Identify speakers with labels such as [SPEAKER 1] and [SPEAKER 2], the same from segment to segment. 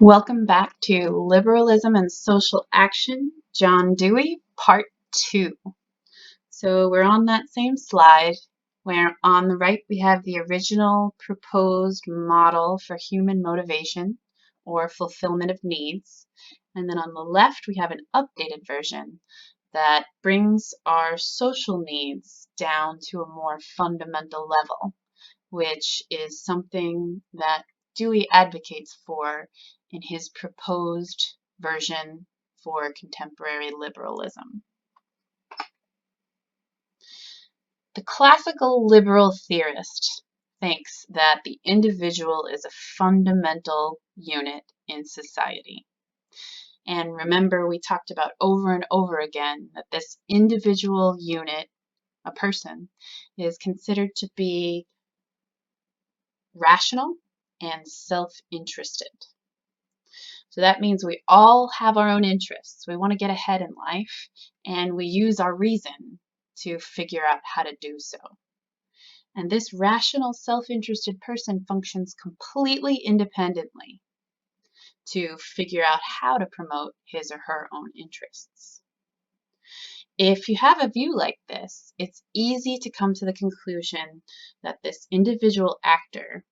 [SPEAKER 1] Welcome back to Liberalism and Social Action, John Dewey, Part 2. So we're on that same slide where on the right we have the original proposed model for human motivation or fulfillment of needs. And then on the left we have an updated version that brings our social needs down to a more fundamental level, which is something that Dewey advocates for in his proposed version for contemporary liberalism. The classical liberal theorist thinks that the individual is a fundamental unit in society. And remember, we talked about over and over again that this individual unit, a person, is considered to be rational and self-interested. So that means we all have our own interests. We want to get ahead in life, and we use our reason to figure out how to do so. And this rational, self-interested person functions completely independently to figure out how to promote his or her own interests. If you have a view like this, it's easy to come to the conclusion that this individual actor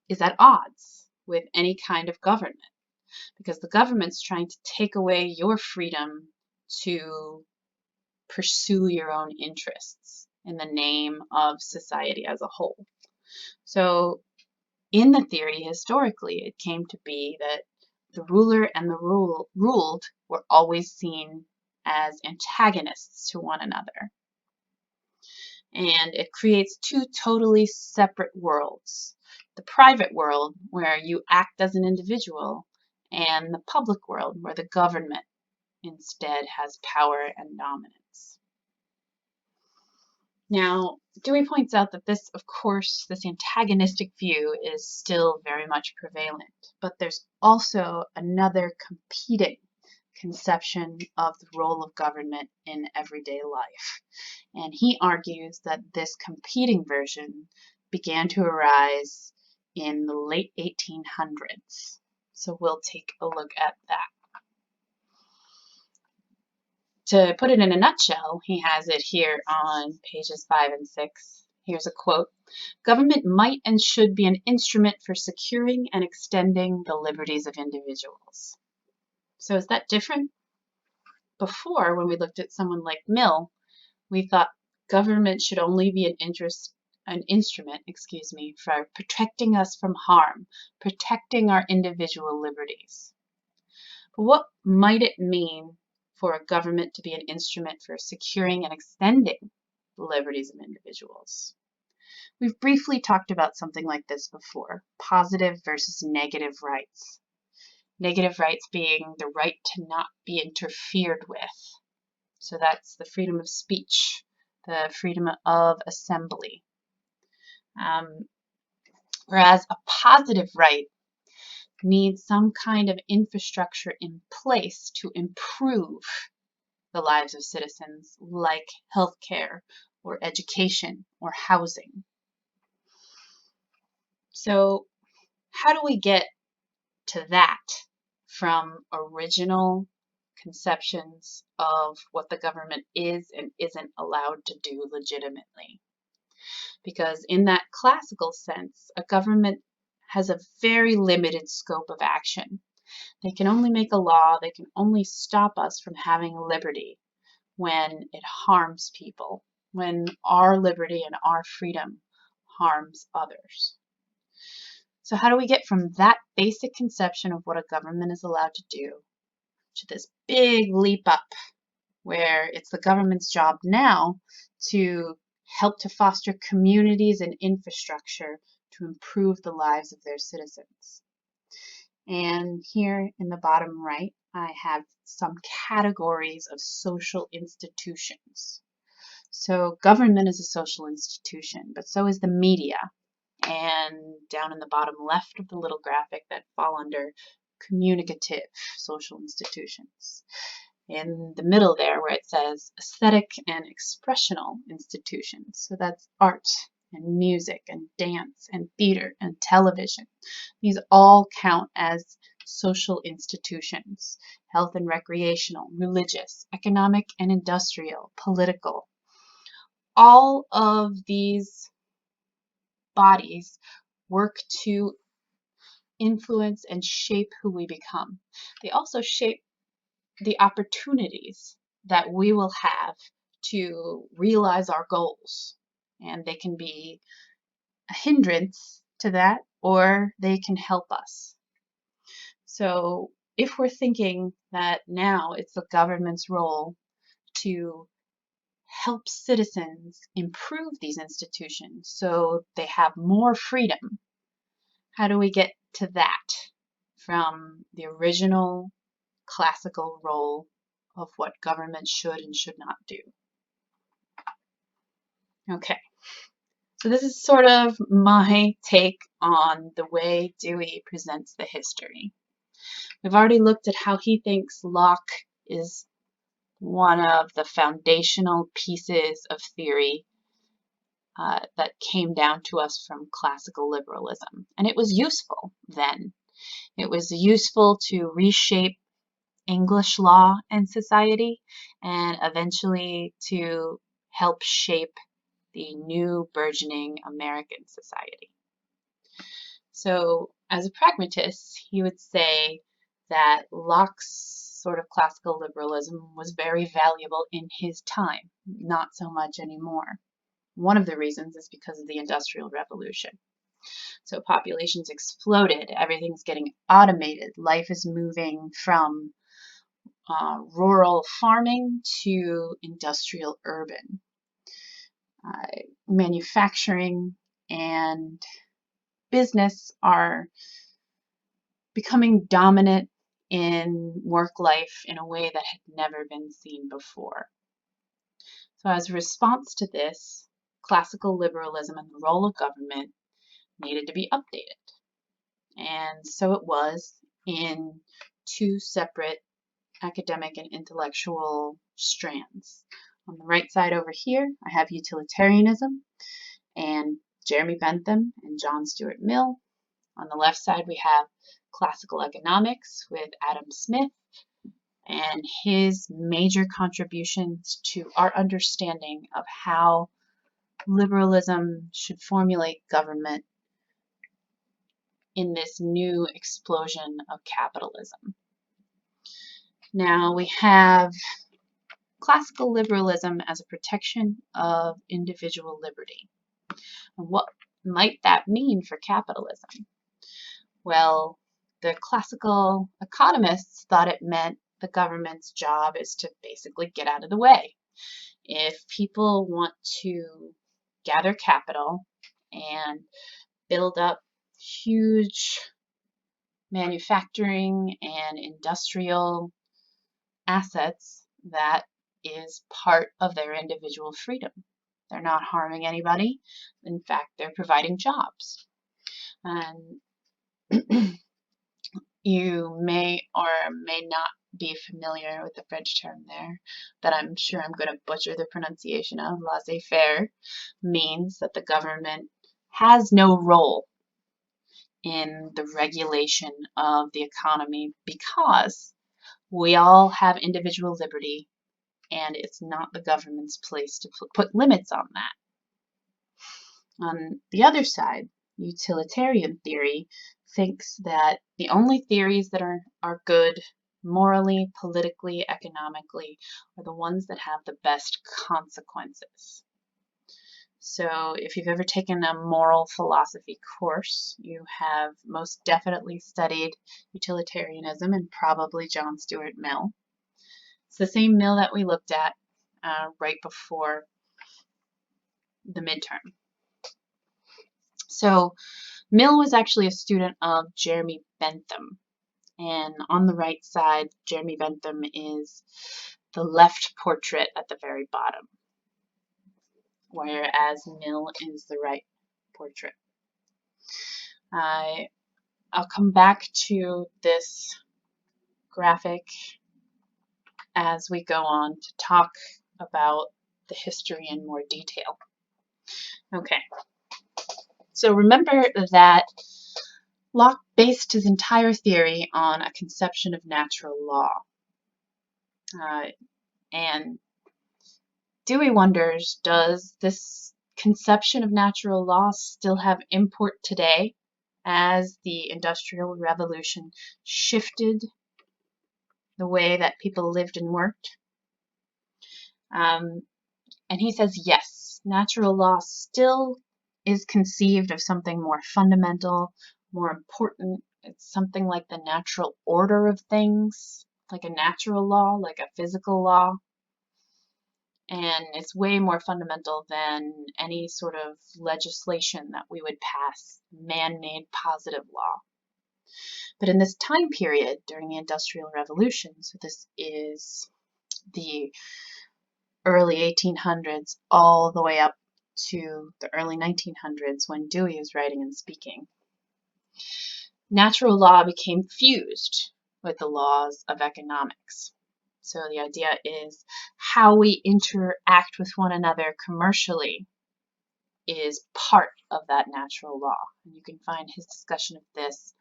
[SPEAKER 1] is at odds with any kind of government, because the government's trying to take away your freedom to pursue your own interests in the name of society as a whole. So in the theory, historically, it came to be that the ruler and the ruled were always seen as antagonists to one another. And it creates two totally separate worlds. The private world, where you act as an individual, and the public world, where the government instead has power and dominance. Now, Dewey points out that this, of course, this antagonistic view is still very much prevalent, but there's also another competing conception of the role of government in everyday life. And he argues that this competing version began to arise in the late 1800s. So we'll take a look at that. To put it in a nutshell, he has it here on pages 5 and 6. Here's a quote: "Government might and should be an instrument for securing and extending the liberties of individuals." So is that different? Before, when we looked at someone like Mill, we thought government should only be an instrument, for protecting us from harm, protecting our individual liberties. But what might it mean for a government to be an instrument for securing and extending the liberties of individuals? We've briefly talked about something like this before: positive versus negative rights. Negative rights being the right to not be interfered with. So that's the freedom of speech, the freedom of assembly. Whereas a positive right needs some kind of infrastructure in place to improve the lives of citizens, like healthcare or education or housing. So how do we get to that from original conceptions of what the government is and isn't allowed to do legitimately? Because in that classical sense, a government has a very limited scope of action. They can only make a law, they can only stop us from having liberty when it harms people, when our liberty and our freedom harms others. So how do we get from that basic conception of what a government is allowed to do to this big leap up where it's the government's job now to help to foster communities and infrastructure to improve the lives of their citizens? And here in the bottom right, I have some categories of social institutions. So government is a social institution, but so is the media. And down in the bottom left of the little graphic, that fall under communicative social institutions. In the middle there, where it says aesthetic and expressional institutions, so that's art and music and dance and theater and television. These all count as social institutions, health and recreational, religious, economic and industrial, political. All of these bodies work to influence and shape who we become. They also shape the opportunities that we will have to realize our goals. And they can be a hindrance to that, or they can help us. So if we're thinking that now it's the government's role to help citizens improve these institutions so they have more freedom, how do we get to that from the original classical role of what government should and should not do? Okay, so this is sort of my take on the way Dewey presents the history. We've already looked at how he thinks Locke is one of the foundational pieces of theory that came down to us from classical liberalism. And it was useful then. It was useful to reshape English law and society, and eventually to help shape the new burgeoning American society. So as a pragmatist, he would say that Locke's sort of classical liberalism was very valuable in his time, not so much anymore. One of the reasons is because of the Industrial Revolution. So populations exploded, everything's getting automated, life is moving from rural farming to industrial urban. Manufacturing and business are becoming dominant in work life in a way that had never been seen before. So as a response to this, classical liberalism and the role of government needed to be updated. And so it was in two separate academic and intellectual strands. On the right side over here, I have utilitarianism and Jeremy Bentham and John Stuart Mill. On the left side, we have classical economics with Adam Smith and his major contributions to our understanding of how liberalism should formulate government in this new explosion of capitalism. Now we have classical liberalism as a protection of individual liberty. And what might that mean for capitalism? Well, the classical economists thought it meant the government's job is to basically get out of the way. If people want to gather capital and build up huge manufacturing and industrial assets, that is part of their individual freedom. They're not harming anybody. In fact, they're providing jobs. And you may or may not be familiar with the French term there, that I'm sure I'm going to butcher the pronunciation of. Laissez-faire means that the government has no role in the regulation of the economy because we all have individual liberty, and it's not the government's place to put limits on that. On the other side, utilitarian theory thinks that the only theories that are good morally, politically, economically are the ones that have the best consequences. So if you've ever taken a moral philosophy course, you have most definitely studied utilitarianism and probably John Stuart Mill. It's the same Mill that we looked at right before the midterm. So Mill was actually a student of Jeremy Bentham. And on the right side, Jeremy Bentham is the left portrait at the very bottom, whereas Mill is the right portrait. I'll come back to this graphic as we go on to talk about the history in more detail. Okay, so remember that Locke based his entire theory on a conception of natural law. And Dewey wonders, does this conception of natural law still have import today as the Industrial Revolution shifted the way that people lived and worked? And he says, yes, natural law still is conceived of something more fundamental, more important. It's something like the natural order of things, like a natural law, like a physical law. And it's way more fundamental than any sort of legislation that we would pass, man-made positive law. But in this time period during the Industrial Revolution, so this is the early 1800s all the way up to the early 1900s when Dewey is writing and speaking, natural law became fused with the laws of economics. So the idea is how we interact with one another commercially is part of that natural law. And you can find his discussion of this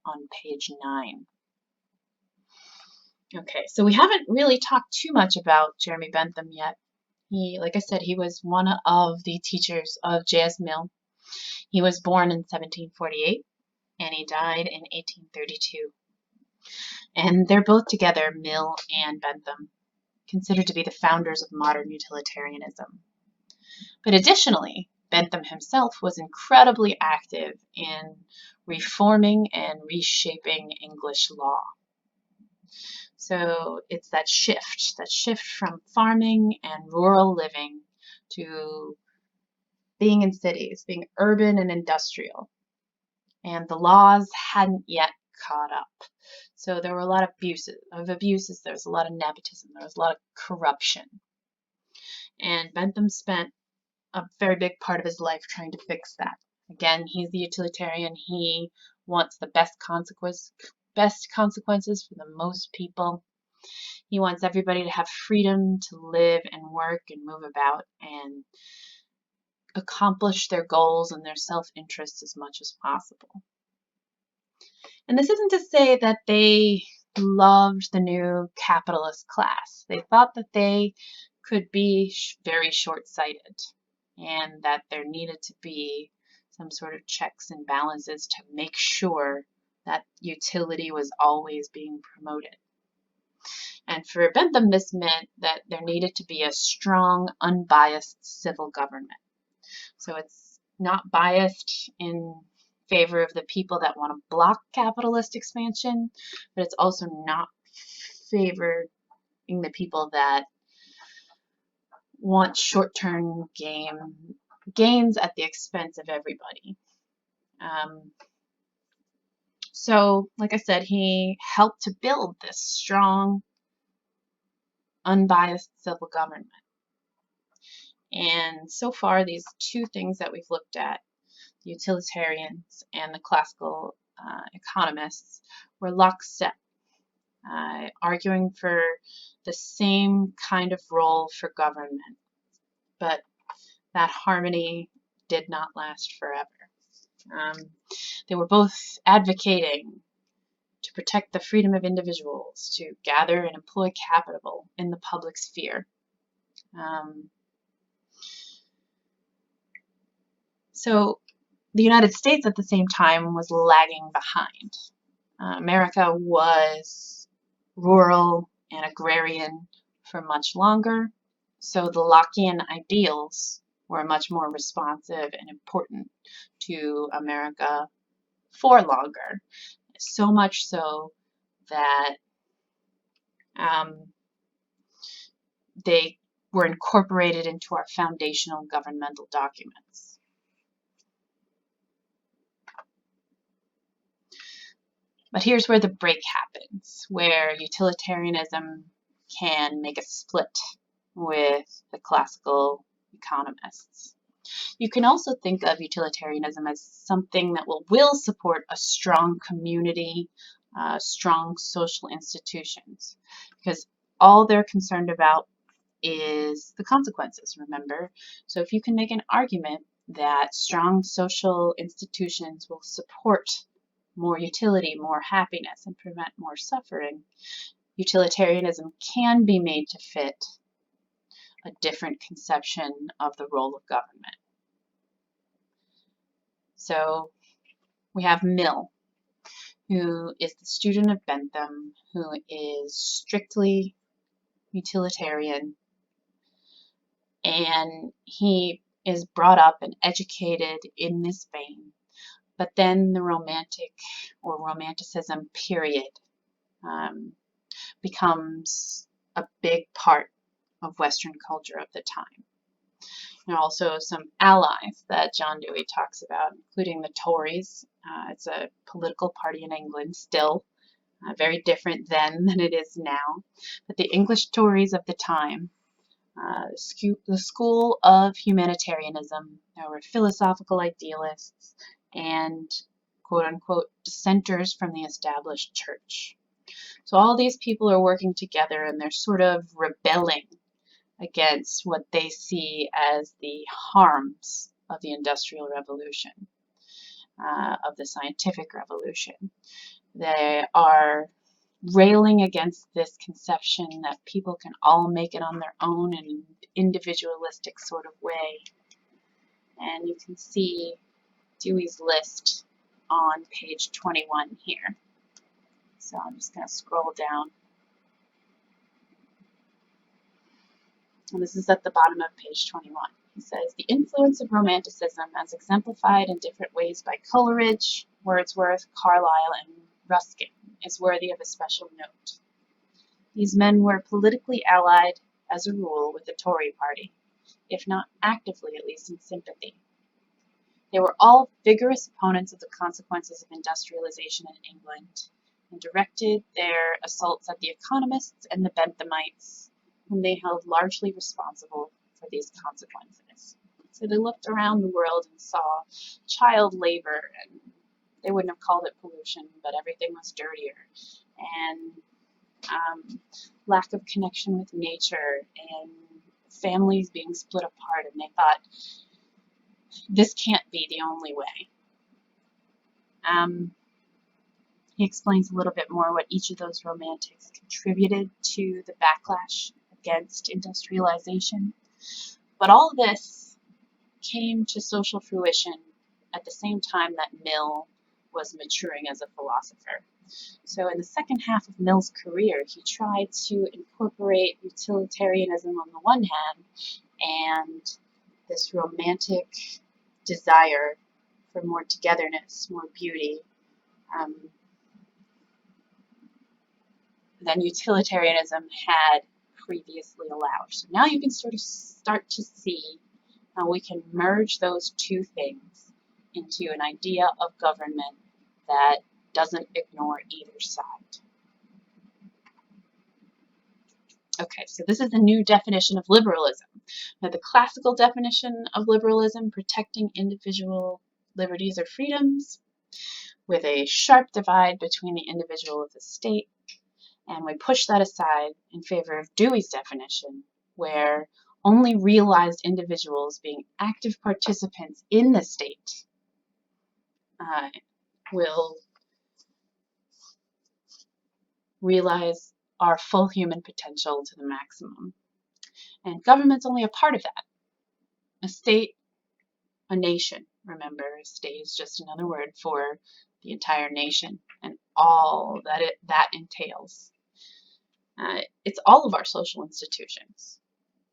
[SPEAKER 1] on page 9. Okay, so we haven't really talked too much about Jeremy Bentham yet. He, like I said, he was one of the teachers of J.S. Mill. He was born in 1748 and he died in 1832. And they're both together, Mill and Bentham, considered to be the founders of modern utilitarianism. But additionally, Bentham himself was incredibly active in reforming and reshaping English law. So it's that shift from farming and rural living to being in cities, being urban and industrial. And the laws hadn't yet caught up. So there were a lot of abuses, there was a lot of nepotism, there was a lot of corruption. And Bentham spent a very big part of his life trying to fix that. Again, he's the utilitarian. He wants the best consequences for the most people. He wants everybody to have freedom to live and work and move about and accomplish their goals and their self-interest as much as possible. And this isn't to say that they loved the new capitalist class. They thought that they could be very short-sighted and that there needed to be some sort of checks and balances to make sure that utility was always being promoted. And for Bentham, this meant that there needed to be a strong, unbiased civil government. So it's not biased in favor of the people that want to block capitalist expansion, but it's also not favoring the people that want short-term gains at the expense of everybody. So, like I said, he helped to build this strong, unbiased civil government. And so far, these two things that we've looked at, the utilitarians and the classical economists, were lockstep, arguing for the same kind of role for government. But that harmony did not last forever. They were both advocating to protect the freedom of individuals to gather and employ capital in the public sphere. So the United States at the same time was lagging behind. America was rural and agrarian for much longer, so the Lockean ideals were much more responsive and important to America for longer. So much so that they were incorporated into our foundational governmental documents. But here's where the break happens, where utilitarianism can make a split with the classical economists. You can also think of utilitarianism as something that will support a strong community, strong social institutions, because all they're concerned about is the consequences, remember? So if you can make an argument that strong social institutions will support more utility, more happiness, and prevent more suffering, utilitarianism can be made to fit a different conception of the role of government. So we have Mill, who is the student of Bentham, who is strictly utilitarian, and he is brought up and educated in this vein. But then the Romantic or Romanticism period becomes a big part of Western culture of the time. There are also some allies that John Dewey talks about, including the Tories. It's a political party in England still, very different then than it is now. But the English Tories of the time, the school of humanitarianism, there were philosophical idealists and quote-unquote dissenters from the established church. So all these people are working together and they're sort of rebelling against what they see as the harms of the Industrial Revolution, of the Scientific Revolution. They are railing against this conception that people can all make it on their own in an individualistic sort of way. And you can see Dewey's list on page 21 here. So I'm just going to scroll down. And this is at the bottom of page 21. He says, the influence of Romanticism as exemplified in different ways by Coleridge, Wordsworth, Carlyle, and Ruskin is worthy of a special note. These men were politically allied, as a rule, with the Tory party, if not actively, at least in sympathy. They were all vigorous opponents of the consequences of industrialization in England, and directed their assaults at the economists and the Benthamites, whom they held largely responsible for these consequences. So they looked around the world and saw child labor, and they wouldn't have called it pollution, but everything was dirtier, and lack of connection with nature, and families being split apart, and they thought, this can't be the only way. He explains a little bit more what each of those romantics contributed to the backlash against industrialization. But all this came to social fruition at the same time that Mill was maturing as a philosopher. So in the second half of Mill's career, he tried to incorporate utilitarianism on the one hand and this romantic desire for more togetherness, more beauty, than utilitarianism had previously allowed. So now you can sort of start to see how we can merge those two things into an idea of government that doesn't ignore either side. Okay, so this is the new definition of liberalism. Now, the classical definition of liberalism, protecting individual liberties or freedoms, with a sharp divide between the individual and the state, and we push that aside in favor of Dewey's definition, where only realized individuals being active participants in the state will realize our full human potential to the maximum. And government's only a part of that. A state, a nation, remember, a state is just another word for the entire nation and all that that entails. It's all of our social institutions.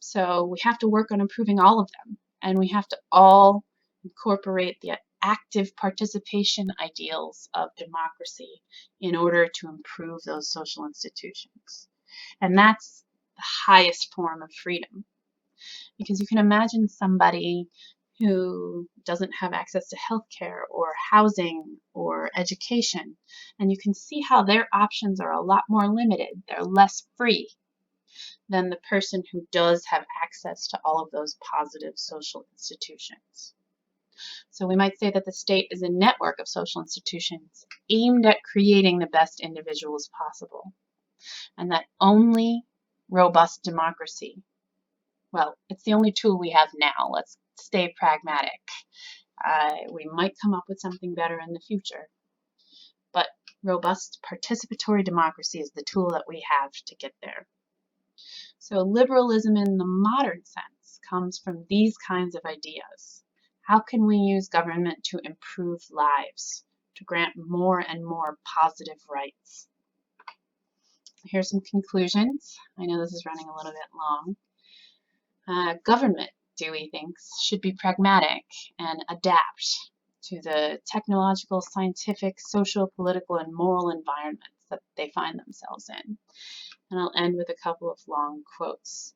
[SPEAKER 1] So we have to work on improving all of them, and we have to all incorporate the active participation ideals of democracy in order to improve those social institutions. And that's the highest form of freedom. Because you can imagine somebody who doesn't have access to healthcare or housing or education, and you can see how their options are a lot more limited. They're less free than the person who does have access to all of those positive social institutions. So we might say that the state is a network of social institutions aimed at creating the best individuals possible, and that only robust democracy, well, it's the only tool we have now. Let's stay pragmatic. We might come up with something better in the future, but robust participatory democracy is the tool that we have to get there. So liberalism in the modern sense comes from these kinds of ideas. How can we use government to improve lives, to grant more and more positive rights? Here's some conclusions. I know this is running a little bit long. Government, Dewey thinks, should be pragmatic and adapt to the technological, scientific, social, political, and moral environments that they find themselves in. And I'll end with a couple of long quotes,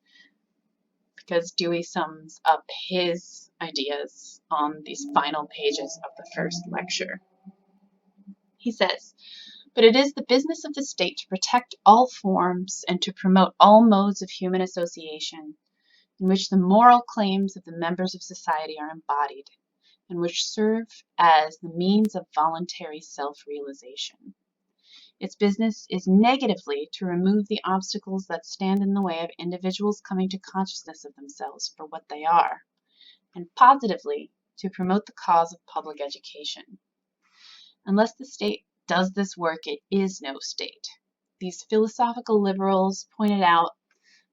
[SPEAKER 1] because Dewey sums up his ideas on these final pages of the first lecture. He says, "But it is the business of the state to protect all forms and to promote all modes of human association in which the moral claims of the members of society are embodied, and which serve as the means of voluntary self-realization. Its business is negatively to remove the obstacles that stand in the way of individuals coming to consciousness of themselves for what they are, and positively to promote the cause of public education. Unless the state does this work, it is no state." These philosophical liberals pointed out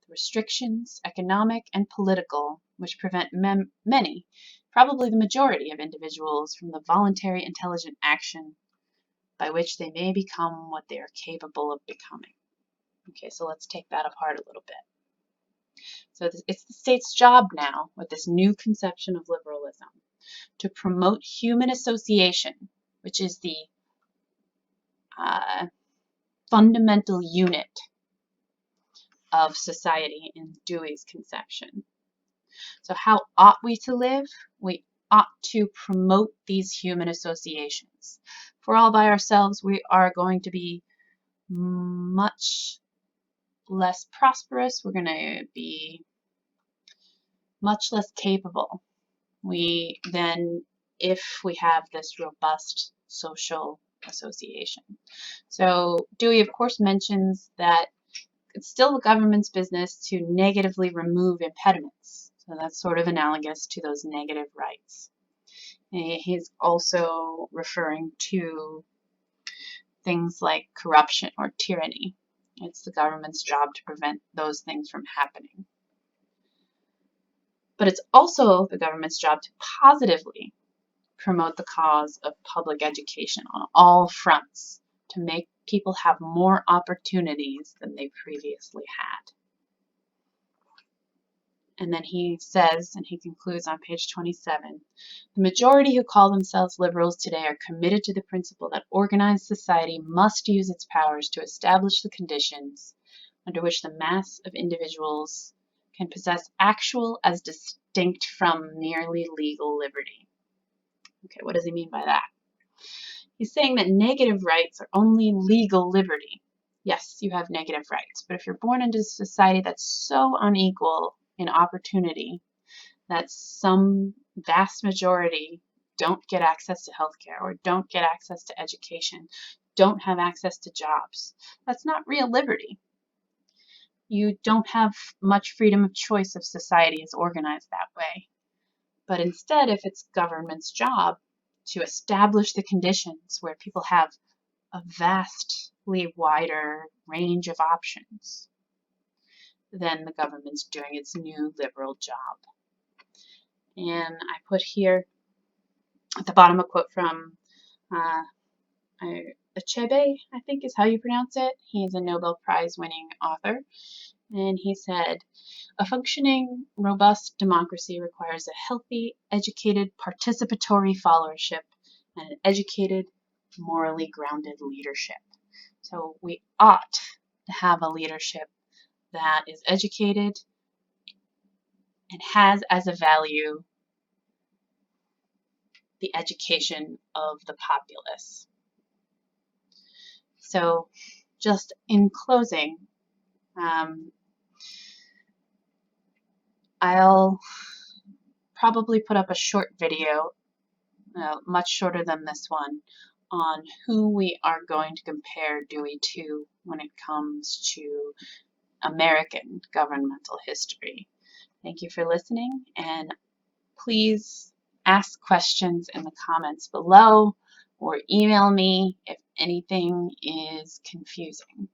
[SPEAKER 1] the restrictions, economic and political, which prevent many, probably the majority of individuals, from the voluntary intelligent action by which they may become what they are capable of becoming. Okay, so let's take that apart a little bit. So it's the state's job now, with this new conception of liberalism, to promote human association, which is the fundamental unit of society in Dewey's conception. So how ought we to live? We ought to promote these human associations. For all by ourselves, we are going to be much less prosperous. We're going to be much less capable than if we have this robust social association. So Dewey, of course, mentions that it's still the government's business to negatively remove impediments. So that's sort of analogous to those negative rights. He's also referring to things like corruption or tyranny. It's the government's job to prevent those things from happening. But it's also the government's job to positively promote the cause of public education on all fronts, to make people have more opportunities than they previously had. And then he says, and he concludes on page 27, "The majority who call themselves liberals today are committed to the principle that organized society must use its powers to establish the conditions under which the mass of individuals can possess actual as distinct from merely legal liberty." Okay, what does he mean by that? He's saying that negative rights are only legal liberty. Yes, you have negative rights, but if you're born into a society that's so unequal in opportunity that some vast majority don't get access to healthcare or don't get access to education, don't have access to jobs, that's not real liberty. You don't have much freedom of choice if society is organized that way. But instead, if it's government's job to establish the conditions where people have a vastly wider range of options, then the government's doing its new liberal job. And I put here at the bottom a quote from Achebe, I think is how you pronounce it. He's a Nobel Prize winning author. And he said, "A functioning, robust democracy requires a healthy, educated, participatory followership and an educated, morally grounded leadership." So we ought to have a leadership that is educated and has as a value the education of the populace. So just in closing, I'll probably put up a short video, much shorter than this one, on who we are going to compare Dewey to when it comes to American governmental history. Thank you for listening, and please ask questions in the comments below. or email me if anything is confusing.